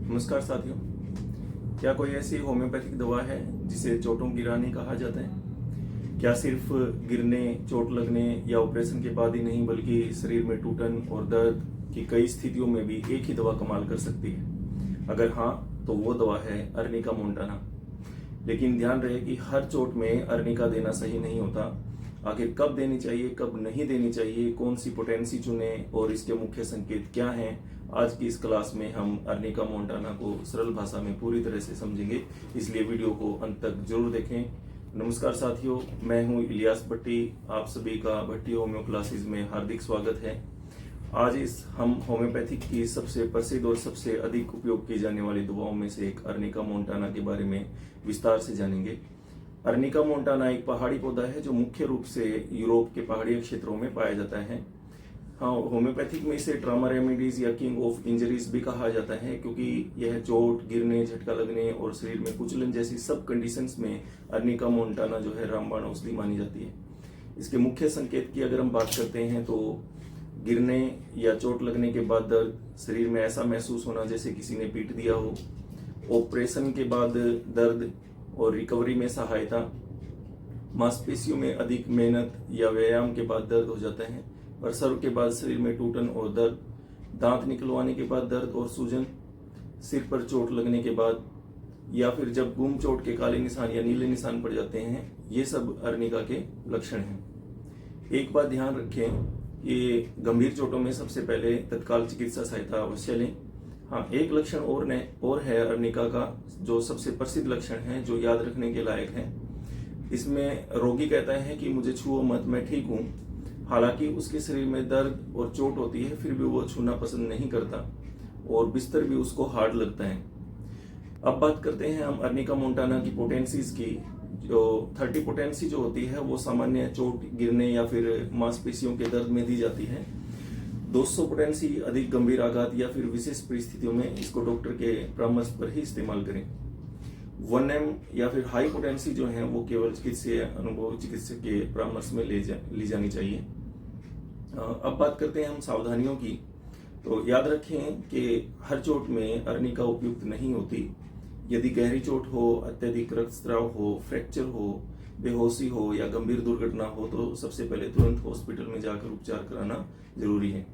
नमस्कार साथियों। क्या कोई ऐसी होम्योपैथिक दवा है जिसे चोटों की रानी कहा जाता है? क्या सिर्फ गिरने, चोट लगने या ऑपरेशन के बाद ही नहीं बल्कि शरीर में टूटन और दर्द की कई स्थितियों में भी एक ही दवा कमाल कर सकती है? अगर हाँ, तो वो दवा है अर्निका मोंटाना। लेकिन ध्यान रहे कि हर चोट में अर्निका देना सही नहीं होता। आखिर कब देनी चाहिए, कब नहीं देनी चाहिए, कौन सी पोटेंसी चुने और इसके मुख्य संकेत क्या हैं, आज की इस क्लास में हम अर्निका मोंटाना को सरल भाषा में पूरी तरह से समझेंगे। इसलिए वीडियो को अंत तक जरूर देखें। नमस्कार साथियों, मैं हूं इलियास भट्टी। आप सभी का भट्टी होम्यो क्लासेस में हार्दिक स्वागत है। आज हम होम्योपैथिक की सबसे प्रसिद्ध और सबसे अधिक उपयोग की जाने वाली दवाओं में से एक अर्निका मोंटाना के बारे में विस्तार से जानेंगे। अर्निका मोंटाना एक पहाड़ी पौधा है जो मुख्य रूप से यूरोप के पहाड़ी क्षेत्रों में पाया जाता है। हाँ, होम्योपैथिक में इसे ट्रामा रेमेडीज या किंग ऑफ इंजरीज भी कहा जाता है, क्योंकि यह चोट, गिरने, झटका लगने और शरीर में कुचलन जैसी सब कंडीशंस में अर्निका मोंटाना जो है रामबाण औषधि मानी जाती है। इसके मुख्य संकेत की अगर हम बात करते हैं तो गिरने या चोट लगने के बाद दर्द, शरीर में ऐसा महसूस होना जैसे किसी ने पीट दिया हो, ऑपरेशन के बाद दर्द और रिकवरी में सहायता, मांसपेशियों में अधिक मेहनत या व्यायाम के बाद दर्द हो जाता है, प्रसव के बाद शरीर में टूटन और दर्द, दांत निकलवाने के बाद दर्द और सूजन, सिर पर चोट लगने के बाद, या फिर जब गुम चोट के काले निशान या नीले निशान पड़ जाते हैं, ये सब अर्निका के लक्षण हैं। एक बात ध्यान रखें कि गंभीर चोटों में सबसे पहले तत्काल चिकित्सा सहायता अवश्य लें। हाँ, एक लक्षण और है अर्निका का, जो सबसे प्रसिद्ध लक्षण है, जो याद रखने के लायक है। इसमें रोगी कहता है कि मुझे छुओ मत, मैं ठीक हूँ। हालांकि उसके शरीर में दर्द और चोट होती है, फिर भी वो छूना पसंद नहीं करता और बिस्तर भी उसको हार्ड लगता है। अब बात करते हैं हम अर्निका मोंटाना की पोटेंसीज की। जो 30 पोटेंसी जो होती है वो सामान्य चोट, गिरने या फिर मांसपेशियों के दर्द में दी जाती है। 200 पोटेंसी अधिक गंभीर आघात या फिर विशेष परिस्थितियों में इसको डॉक्टर के परामर्श पर ही इस्तेमाल करें। 1M या फिर हाई पोटेंसी जो है वो केवल अनुभवी चिकित्सक के परामर्श में ली जानी चाहिए। अब बात करते हैं हम सावधानियों की। तो याद रखें कि हर चोट में अर्निका उपयुक्त नहीं होती। यदि गहरी चोट हो, अत्यधिक रक्तस्राव हो, फ्रैक्चर हो, बेहोशी हो या गंभीर दुर्घटना हो तो सबसे पहले तुरंत हॉस्पिटल में जाकर उपचार कराना जरूरी है।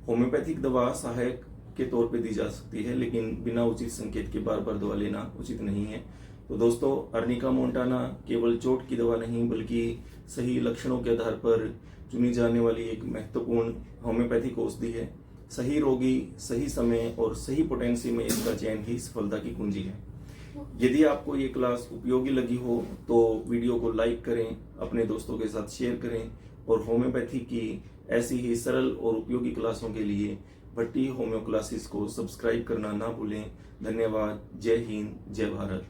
होम्योपैथिक दवा सहायक के तौर पे दी जा सकती है, लेकिन बिना उचित संकेत के बार बार दवा लेना उचित नहीं है। तो दोस्तों, अर्निका मोंटाना केवल चोट की दवा नहीं बल्कि सही लक्षणों के आधार पर चुनी जाने वाली एक महत्वपूर्ण होम्योपैथिक औषधि है। सही रोगी, सही समय और सही पोटेंसी में इसका चयन ही सफलता की कुंजी है। यदि आपको ये क्लास उपयोगी लगी हो तो वीडियो को लाइक करें, अपने दोस्तों के साथ शेयर करें और होम्योपैथी की ऐसी ही सरल और उपयोगी क्लासों के लिए भट्टी होम्यो क्लासेस को सब्सक्राइब करना ना भूलें। धन्यवाद। जय हिंद, जय भारत।